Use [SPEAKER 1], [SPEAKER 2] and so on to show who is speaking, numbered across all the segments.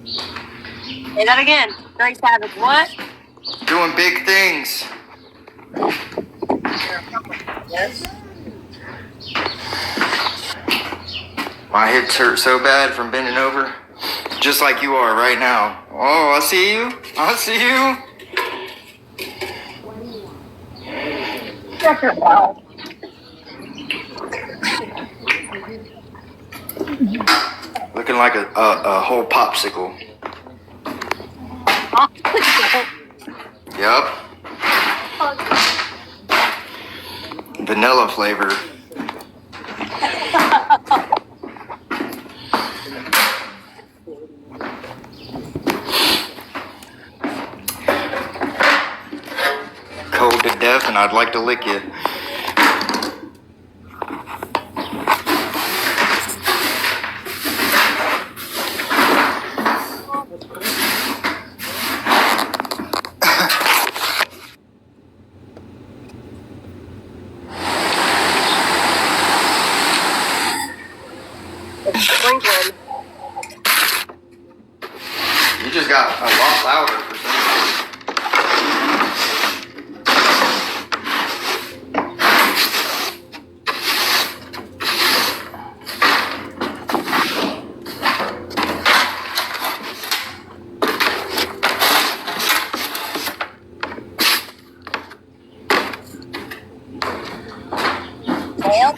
[SPEAKER 1] Say that again. Straight Savage, what?
[SPEAKER 2] Doing big things.
[SPEAKER 1] Yes.
[SPEAKER 2] My hips hurt so bad from bending over. Just like you are right now. Oh, I see you. I see you.
[SPEAKER 1] Shut your mouth.
[SPEAKER 2] Looking like a whole popsicle. Yep. Vanilla flavor. Cold to death, and I'd like to lick you.
[SPEAKER 1] It's sprinkling.
[SPEAKER 2] You just got a lot louder for some reason.
[SPEAKER 1] Well,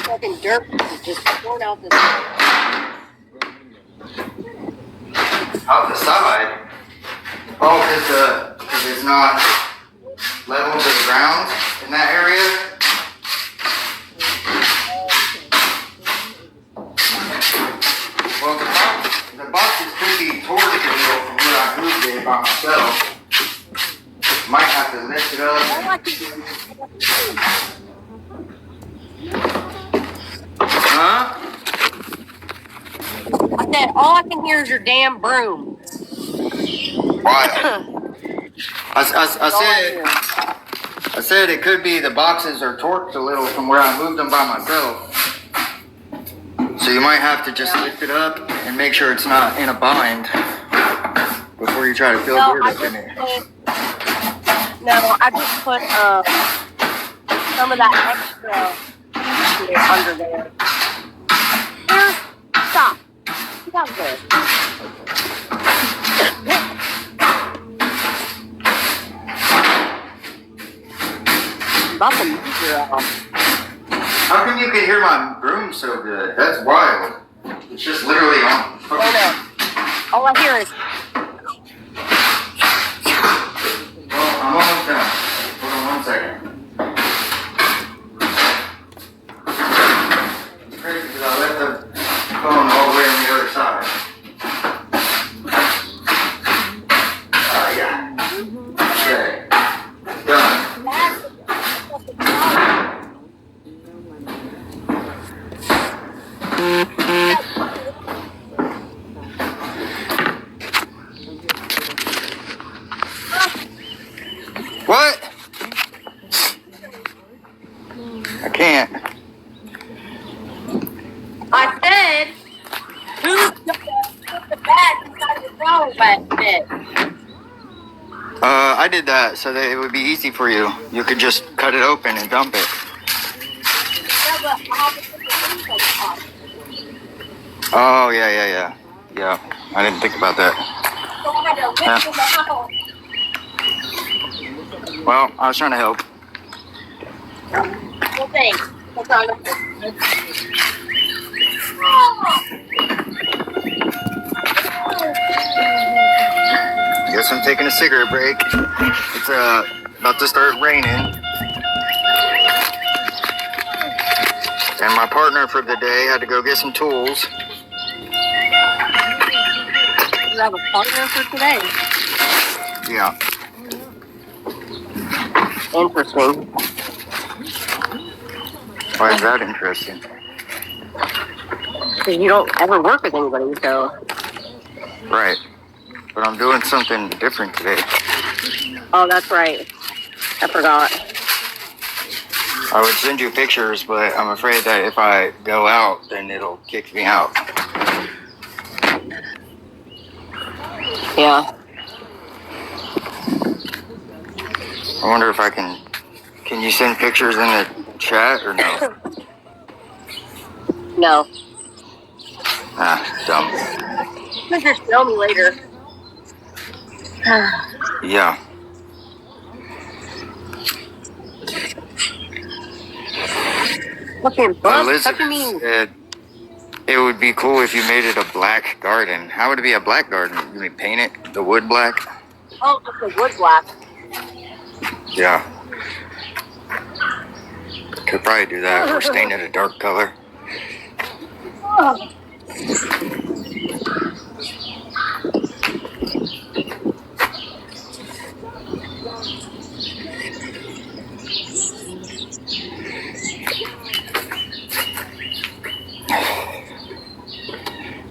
[SPEAKER 1] fucking dirt just poured out this.
[SPEAKER 2] Out the side. Oh, because it's not level to the ground in that area. Well, the boxes could be towards the middle from where I moved it by myself. Might have to lift it up. Huh?
[SPEAKER 1] I said, all I can hear is your damn broom.
[SPEAKER 2] Why? I said it could be the boxes are torqued a little from where I moved them by myself. So you might have to just lift it up and make sure it's not in a bind before you try to fill dirt up in it.
[SPEAKER 1] I just put some of that extra under there. Here, stop. Get out there. About to move your
[SPEAKER 2] How come you can hear my broom so good? That's wild. It's just literally on.
[SPEAKER 1] Hold on. All I hear is.
[SPEAKER 2] Well, I'm almost done. Hold on 1 second. It's crazy because I left the phone all the way on the other side. Yeah. Okay. Done. What? I can't.
[SPEAKER 1] I said, who's gonna put the bag inside the flower bed?
[SPEAKER 2] I did that so that it would be easy for you. You could just cut it open and dump it. Oh, yeah. Yeah, I didn't think about that. Yeah. Well, I was trying to help.
[SPEAKER 1] Well, thanks. That's all.
[SPEAKER 2] Guess I'm taking a cigarette break. It's about to start raining. And my partner for the day had to go get some tools.
[SPEAKER 1] You have a partner for today?
[SPEAKER 2] Yeah.
[SPEAKER 1] Interesting.
[SPEAKER 2] Why is that interesting?
[SPEAKER 1] Because you don't ever work with anybody, so.
[SPEAKER 2] Right. But I'm doing something different today.
[SPEAKER 1] Oh, that's right. I forgot.
[SPEAKER 2] I would send you pictures, but I'm afraid that if I go out, then it'll kick me out.
[SPEAKER 1] Yeah.
[SPEAKER 2] I wonder if I can you send pictures in the chat or no?
[SPEAKER 1] No.
[SPEAKER 2] Ah, dumb.
[SPEAKER 1] You can just show me later.
[SPEAKER 2] Yeah.
[SPEAKER 1] Okay, but what do you
[SPEAKER 2] Elizabeth
[SPEAKER 1] mean?
[SPEAKER 2] said it would be cool if you made it a black garden. How would it be a black garden? You mean paint it the wood black?
[SPEAKER 1] Oh, it's a wood black.
[SPEAKER 2] Yeah. Could probably do that or stain it a dark color.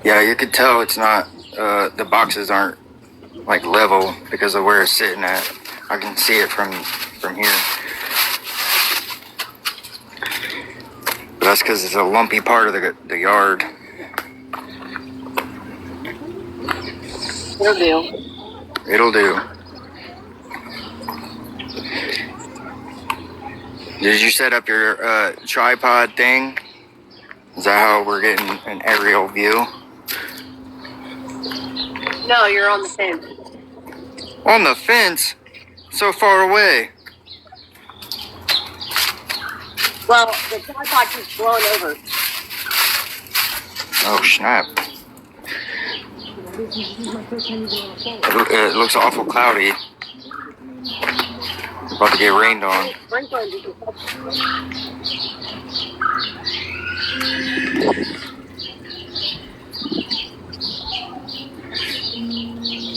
[SPEAKER 2] Yeah, you could tell it's not, the boxes aren't like level because of where it's sitting at. I can see it from here. But that's because it's a lumpy part of the yard.
[SPEAKER 1] It'll do.
[SPEAKER 2] It'll do. Did you set up your tripod thing? Is that how we're getting an aerial view?
[SPEAKER 1] No, you're on the fence.
[SPEAKER 2] On the fence? So far away.
[SPEAKER 1] Well, the tripod keeps blowing over.
[SPEAKER 2] Oh, snap. It looks awful cloudy. About to get rained on.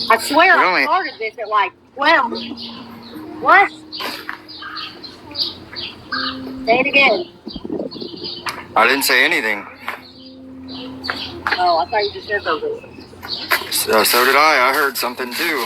[SPEAKER 1] I swear I started this at like 12. What? Say it again.
[SPEAKER 2] I didn't say anything.
[SPEAKER 1] Oh, I thought you just said something.
[SPEAKER 2] So did I. I heard something too.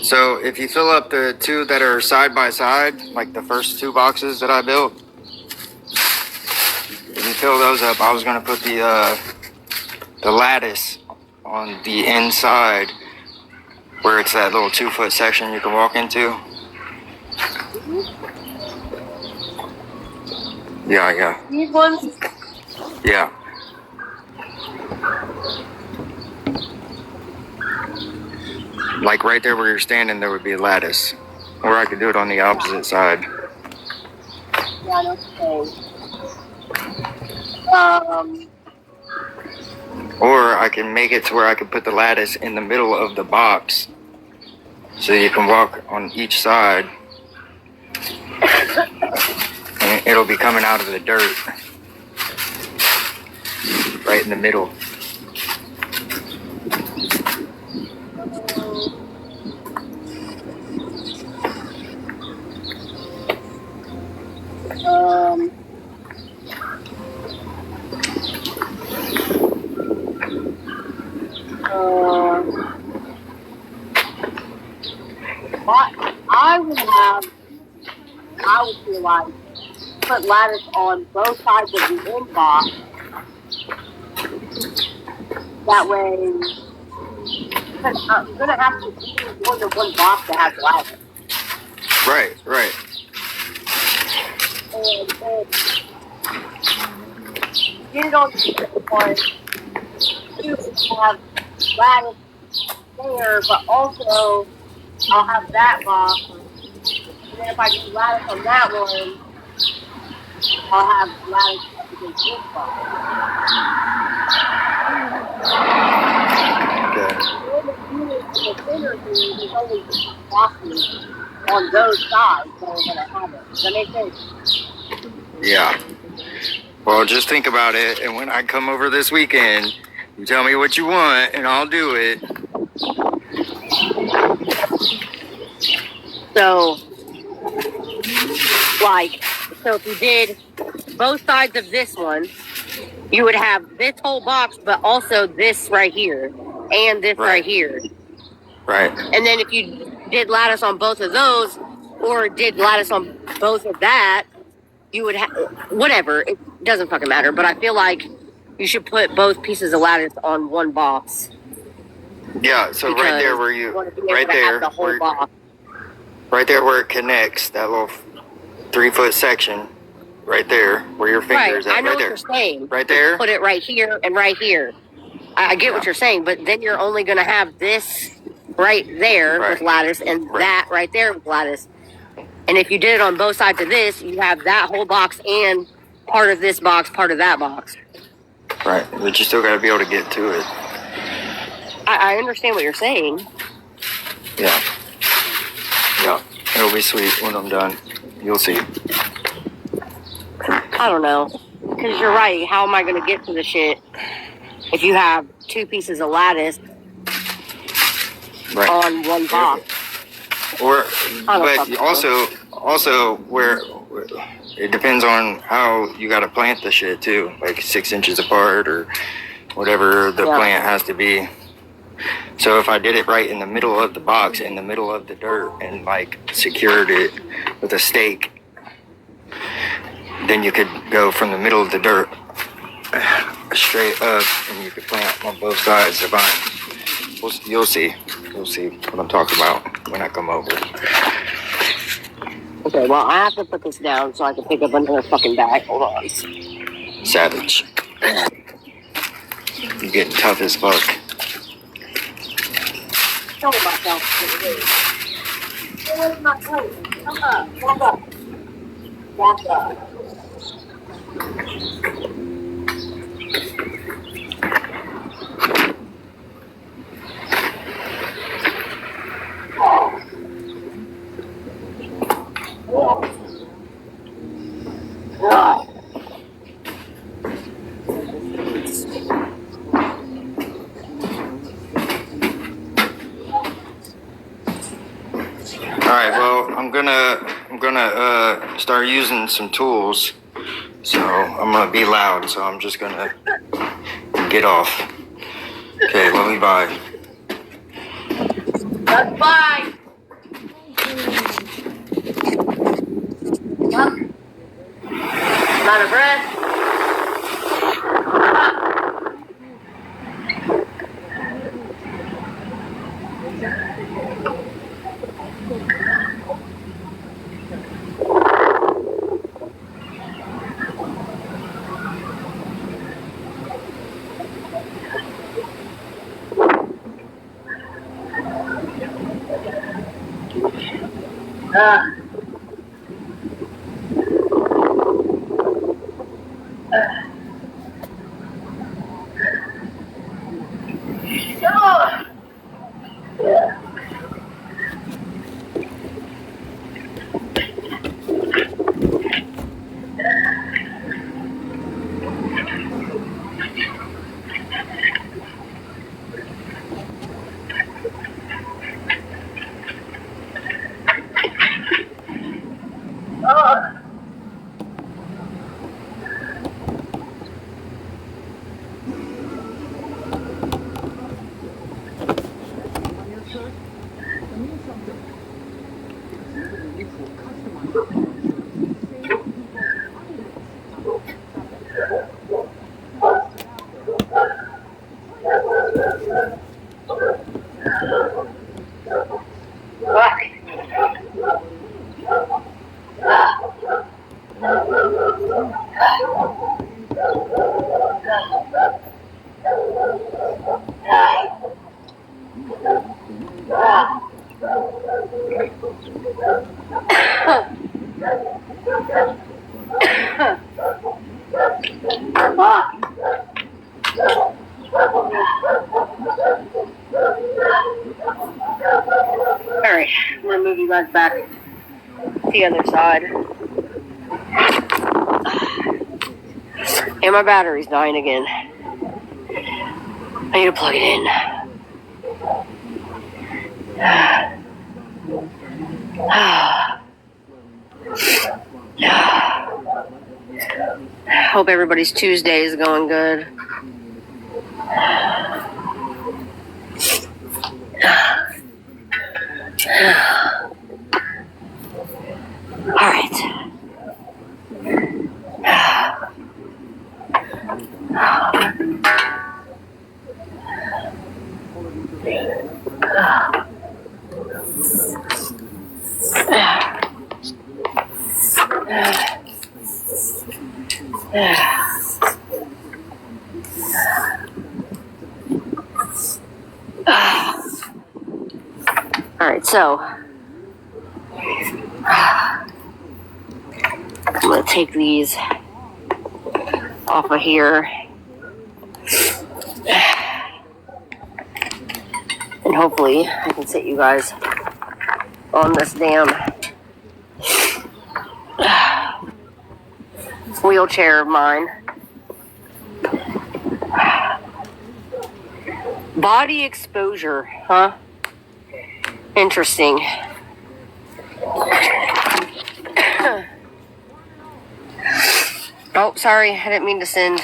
[SPEAKER 2] So if you fill up the two that are side by side, like the first two boxes that I built, if you fill those up, I was gonna put the lattice on the inside where it's that little 2-foot section you can walk into. Yeah.
[SPEAKER 1] These ones?
[SPEAKER 2] Yeah. Like right there where you're standing, there would be a lattice. Or I could do it on the opposite side.
[SPEAKER 1] Yeah, I know what you're saying.
[SPEAKER 2] Or I can make it to where I can put the lattice in the middle of the box. So you can walk on each side. And it'll be coming out of the dirt. Right in the middle.
[SPEAKER 1] I would feel like put lattice on both sides of the inbox. That way, because I'm gonna have to do more than one box to have lattice.
[SPEAKER 2] Right.
[SPEAKER 1] And get it on the one. You have lattice there, but also I'll have that box. And then if I do lattice on that one, I'll have lattice up against this box.
[SPEAKER 2] Okay.
[SPEAKER 1] The center here, there's only boxes on those sides that are going to have it. Does that make sense?
[SPEAKER 2] Yeah. Well, just think about it, and when I come over this weekend, you tell me what you want, and I'll do it.
[SPEAKER 1] So, so if you did both sides of this one, you would have this whole box, but also this right here, and this right here.
[SPEAKER 2] Right.
[SPEAKER 1] And then if you did lattice on both of those, or did lattice on both of that, you would have, whatever, it doesn't fucking matter. But I feel like you should put both pieces of lattice on one box.
[SPEAKER 2] Yeah, so right there where you, right there,
[SPEAKER 1] the whole box.
[SPEAKER 2] Right there where it connects, that little 3-foot section, right there, where your fingers
[SPEAKER 1] right.
[SPEAKER 2] at,
[SPEAKER 1] I know
[SPEAKER 2] right
[SPEAKER 1] what
[SPEAKER 2] there.
[SPEAKER 1] You're saying.
[SPEAKER 2] Right there?
[SPEAKER 1] Put it right here and right here. I get what you're saying, but then you're only going to have this right there with lattice and that right there with lattice. And if you did it on both sides of this, you have that whole box and part of this box, part of that box.
[SPEAKER 2] Right, but you still got to be able to get to it.
[SPEAKER 1] I understand what you're saying.
[SPEAKER 2] Yeah. Yeah, it'll be sweet when I'm done. You'll see.
[SPEAKER 1] I don't know. Because you're right. How am I going to get to the shit if you have two pieces of lattice on one box?
[SPEAKER 2] Or, but also where it depends on how you got to plant the shit too, like 6 inches apart or whatever the plant has to be. So if I did it right in the middle of the box, in the middle of the dirt, and like secured it with a stake, then you could go from the middle of the dirt straight up, and you could plant on both sides of mine. You'll see. You'll see what I'm talking about when I come over.
[SPEAKER 1] Okay, well, I have to put this down so I can pick up another fucking bag. Hold on.
[SPEAKER 2] Savage. You're getting tough as fuck.
[SPEAKER 1] Show myself. Where's my coat? Come up. Walk up. Walk up.
[SPEAKER 2] Alright, well, I'm gonna start using some tools. So I'm gonna be loud, so I'm just gonna get off. Okay, love you, bye.
[SPEAKER 1] Bye. Out of breath. Alright, I'm gonna move you guys back to the other side.
[SPEAKER 3] And my battery's dying again. I need to plug it in. Hope everybody's Tuesday is going good. All right. All right, so I'm gonna take these off of here, and hopefully I can sit you guys on this damn wheelchair of mine. Body exposure, huh? Interesting. Oh, sorry, I didn't mean to send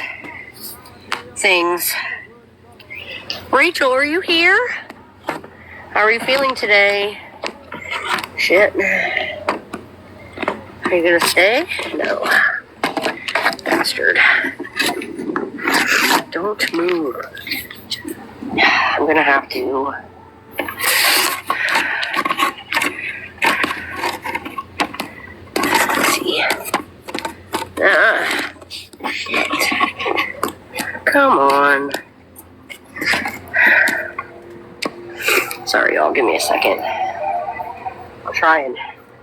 [SPEAKER 3] things. Rachel, are you here? How are you feeling today? Shit. Are you gonna stay? No. Bastard. Don't move. I'm gonna have to. Let's see. Shit. Come on. Sorry, y'all. Give me a second. I'll try and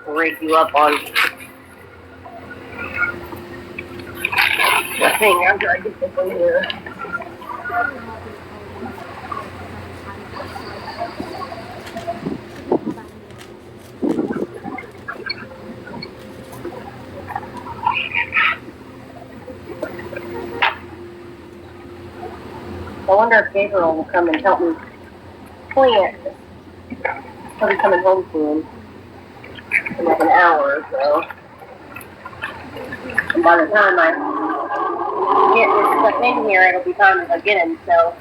[SPEAKER 3] rig you up on the thing after I get this in here. I wonder if Gabriel will come and help me plant. He'll be coming home soon. In like an hour or so. And by the time I get this stuff in here, it'll be time to go get him. So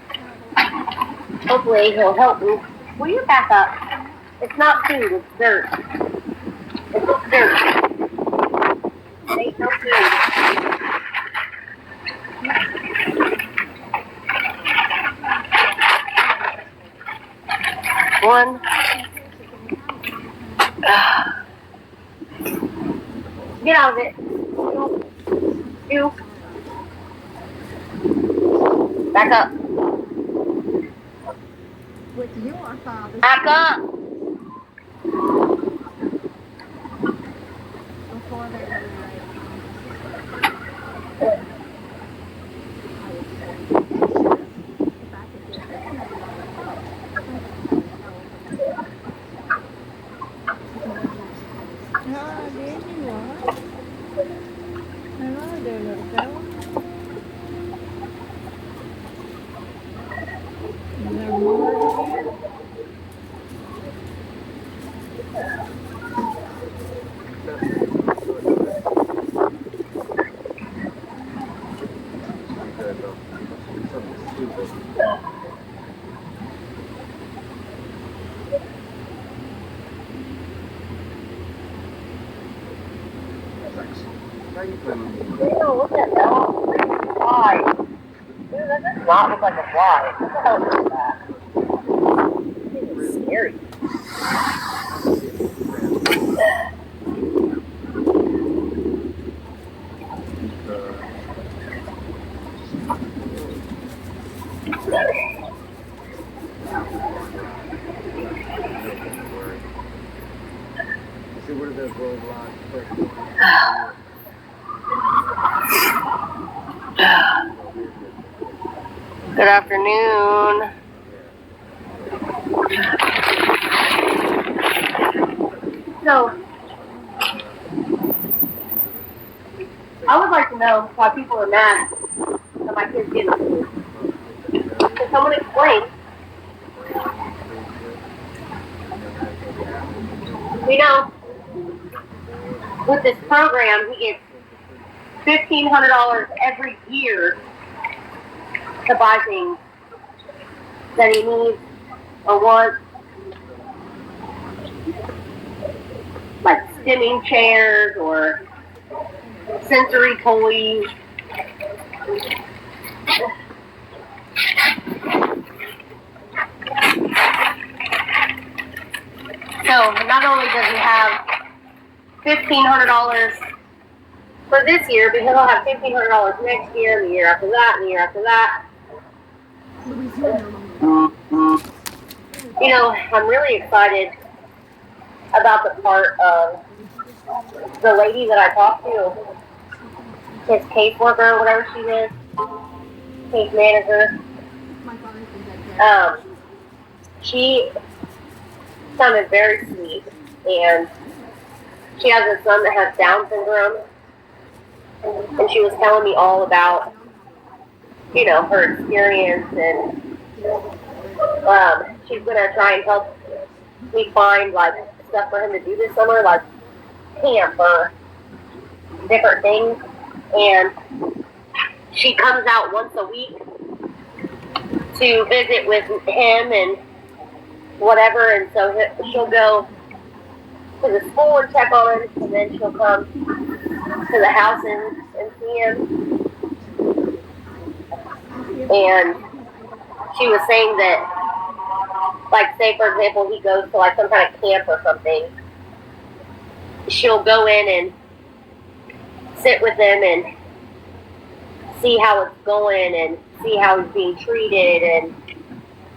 [SPEAKER 3] hopefully he'll help me. Will you back up? It's not food, it's dirt. It's just dirt. It ain't no food. One. Get out of it. Two. Back up.
[SPEAKER 4] With your father.
[SPEAKER 3] Back up.
[SPEAKER 4] Before they were married.
[SPEAKER 1] Ew, look at that. Fly. Dude, that does not look like a fly. What the hell is that? It's scary.
[SPEAKER 5] See, what are those roadblocks?
[SPEAKER 3] Good afternoon.
[SPEAKER 1] So,
[SPEAKER 3] I would like to know why people are mad that my kids getting food. Can someone explain? You know, with this program, he gets $1,500 every year to buy things that he needs or wants, like stimming chairs or sensory toys. So not only does he have $1,500 for this year, but he'll have $1,500 next year, and the year after that, and the year after that. You know, I'm really excited about the part of the lady that I talked to, his caseworker, whatever she is, case manager. She sounded very sweet, and she has a son that has Down syndrome, and she was telling me all about, you know, her experience, and she's gonna try and help me find like stuff for him to do this summer, like camp or different things. And she comes out once a week to visit with him and whatever, and so she'll go to the school and check on him, and then she'll come to the house and see him. And she was saying that, like, say for example, he goes to like some kind of camp or something, she'll go in and sit with him and see how it's going and see how he's being treated, and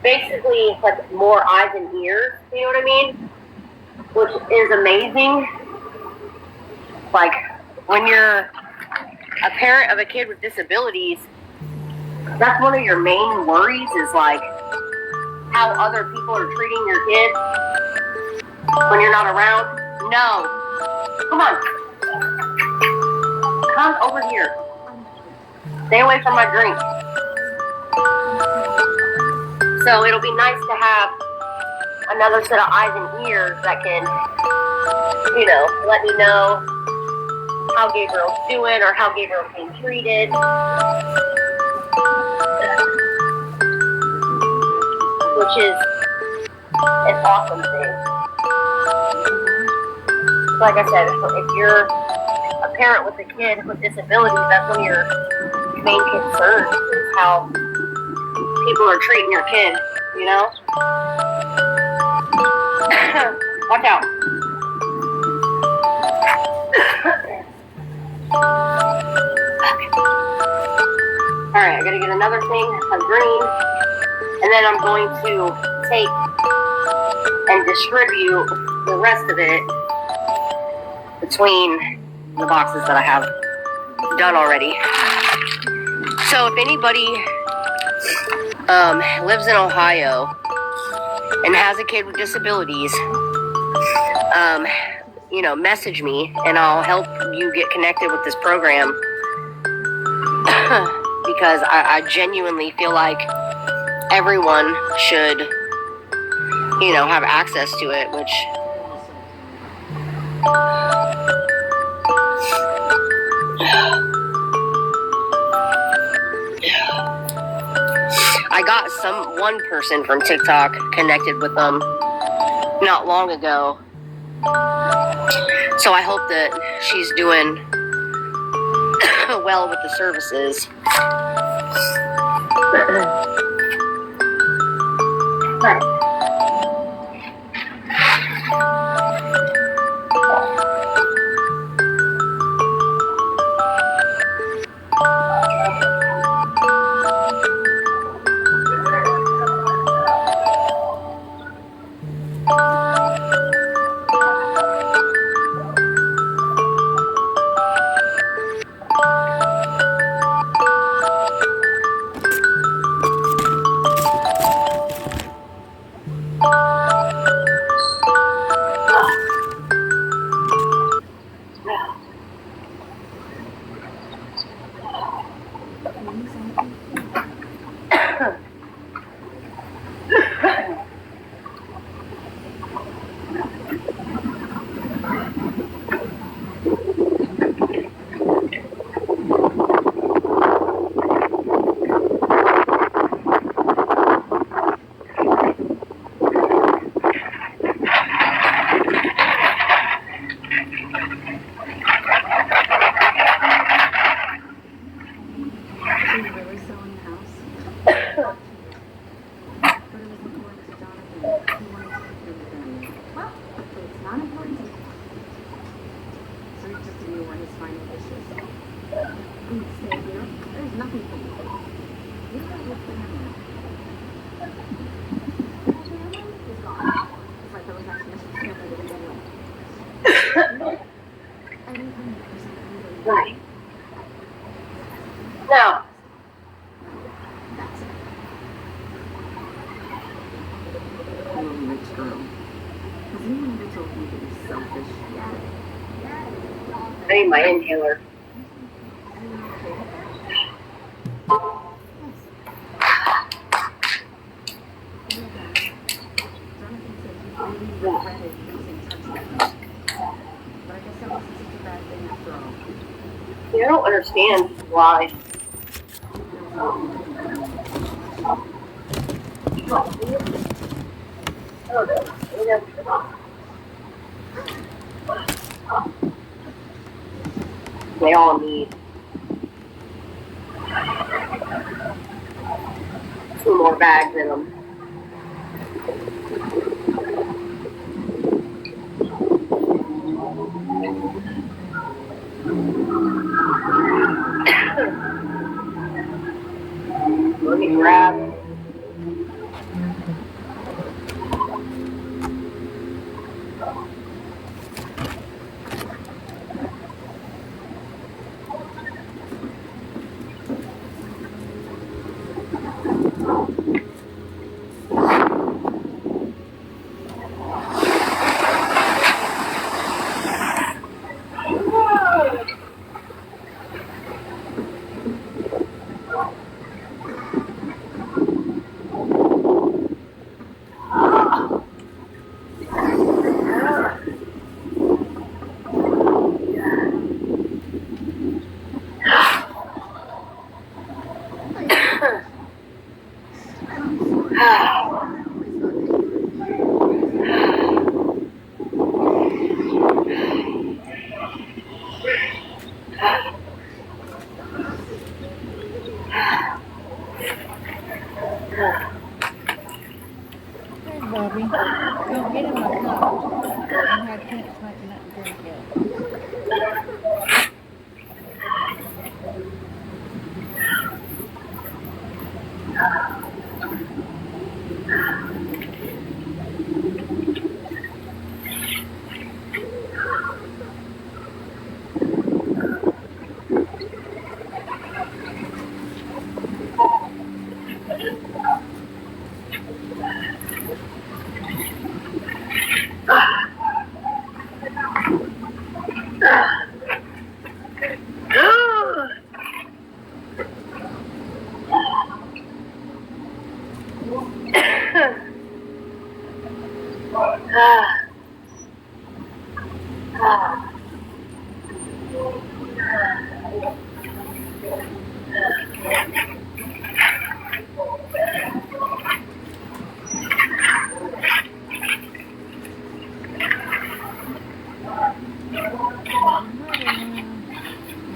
[SPEAKER 3] basically like more eyes and ears, you know what I mean? Which is amazing. Like, when you're a parent of a kid with disabilities, that's one of your main worries, is like how other people are treating your kid when you're not around. No. Come on. Come over here. Stay away from my drink. So it'll be nice to have another set of eyes and ears that can, you know, let me know how Gabriel's doing or how Gabriel's being treated. Which is an awesome thing. Like I said, if you're a parent with a kid with disabilities, that's one of your main concerns, is how people are treating your kid, you know? Watch out. Alright, I gotta get another thing of green, and then I'm going to take and distribute the rest of it between the boxes that I have done already. So if anybody lives in Ohio and has a kid with disabilities, you know, message me and I'll help you get connected with this program. Because I genuinely feel like everyone should, you know, have access to it, which I got one person from TikTok connected with them not long ago. So I hope that she's doing well with the services.
[SPEAKER 4] his final wishes. And stay here. There's nothing for you. You don't have your family. Your family is gone. It's like those explanations can't let it away. Anything that there's something
[SPEAKER 3] Right. Now,
[SPEAKER 4] that's it. Little rich girl. Has anyone ever told you that you're selfish?
[SPEAKER 3] I need my inhaler.
[SPEAKER 4] Are you okay with that? Yes. Jonathan said he really regretted losing touch with her. But I guess that wasn't such a bad thing after all.
[SPEAKER 3] See, I don't understand why. They all need 2 more bags in them. Let me grab.
[SPEAKER 6] Hey, Bobby. Don't get in my cup. I had can't smoke nothing to drink yet.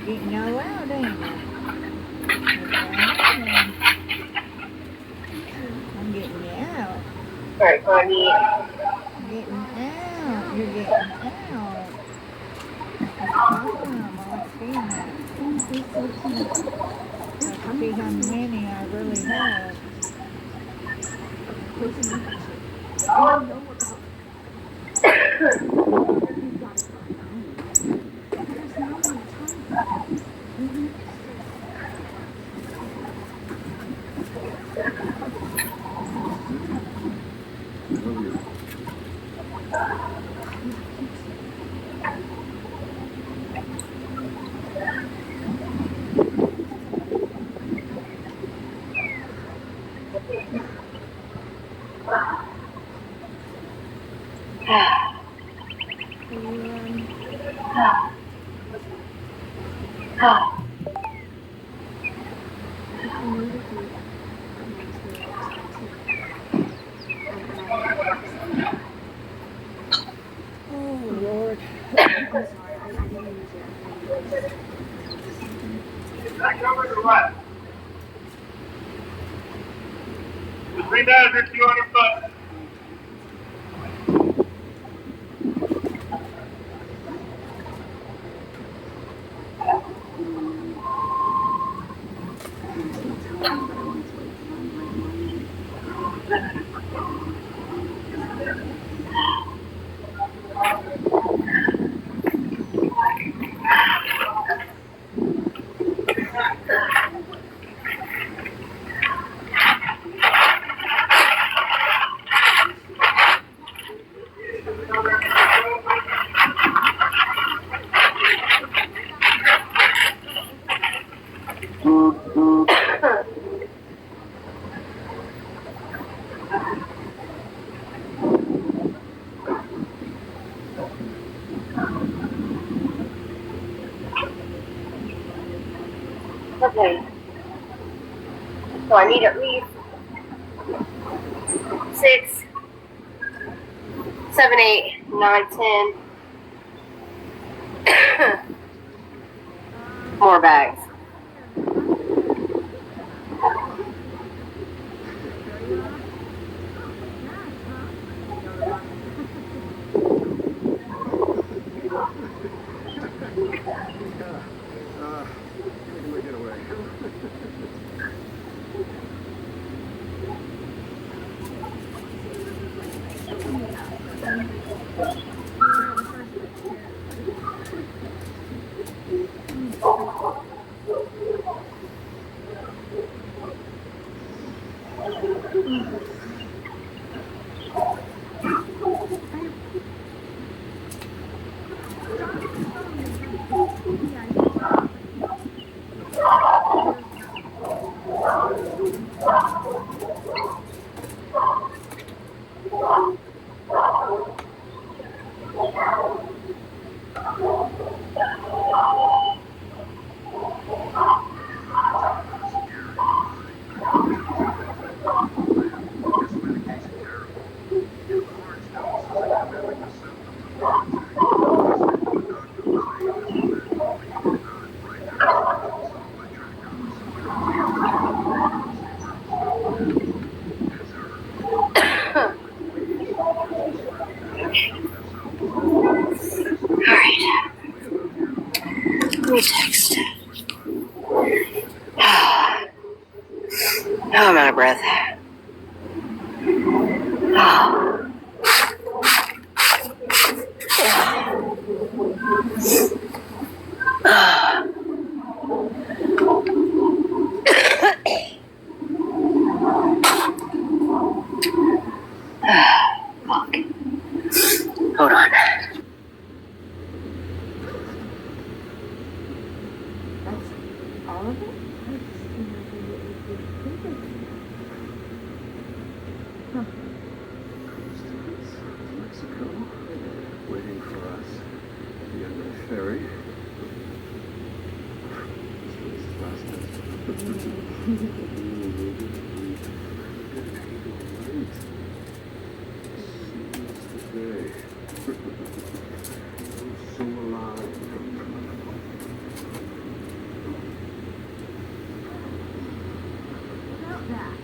[SPEAKER 6] Getting all out, ain't you? I'm getting you out.
[SPEAKER 3] Alright, so I need.
[SPEAKER 6] Getting out. You're getting out. Awesome. I like seeing that. Let's see how many I really have. Oh, Lord.
[SPEAKER 3] Okay. So I need at least 6, 7, 8, 9, 10 more bags.
[SPEAKER 5] Making my getaway. Let me text. Oh, I'm out of breath. Fuck. Hold on.
[SPEAKER 4] That's all of it?
[SPEAKER 5] Mexico, waiting for us at the end of the ferry. This is last today. So alive.
[SPEAKER 4] About that.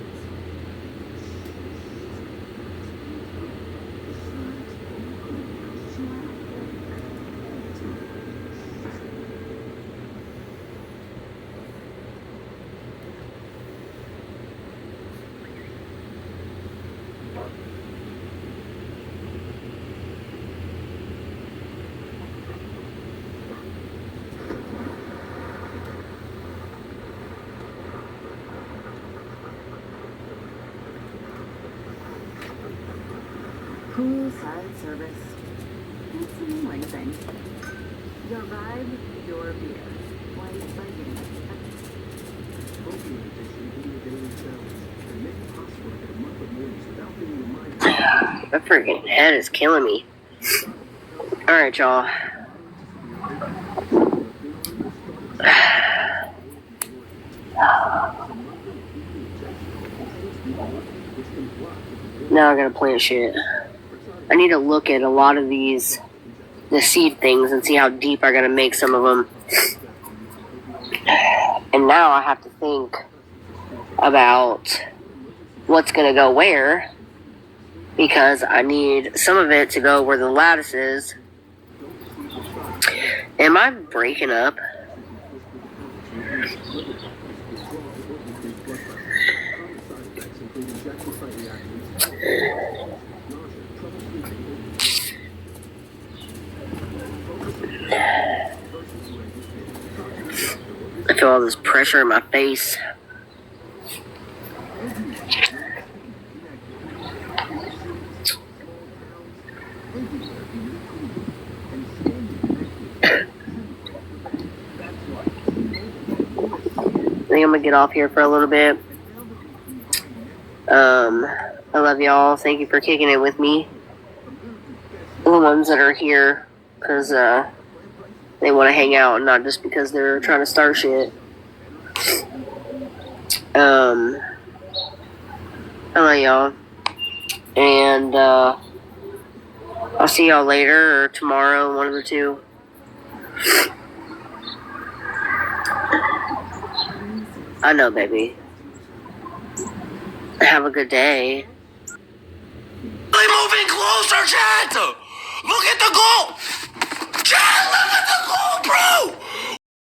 [SPEAKER 4] Poolside service. That's an annoying thing. Your ride, your beer. White by
[SPEAKER 5] Opium addiction in your daily cells and make it possible to get a month of mornings without being reminded.
[SPEAKER 3] My freaking head is killing me. Alright, y'all. Now I gotta plant shit. I need to look at a lot of the seed things and see how deep I gotta make some of them. And now I have to think about what's gonna go where, because I need some of it to go where the lattice is. Am I breaking up? I feel all this pressure in my face. I think I'm gonna get off here for a little bit. I love y'all. Thank you for kicking it with me. The ones that are here because they want to hang out and not just because they're trying to start shit. I love y'all. And, I'll see y'all later or tomorrow, one of the two. I know, baby. Have a good day.
[SPEAKER 7] Moving closer, Chad! Look at the goal! Chad, look at the goal, bro!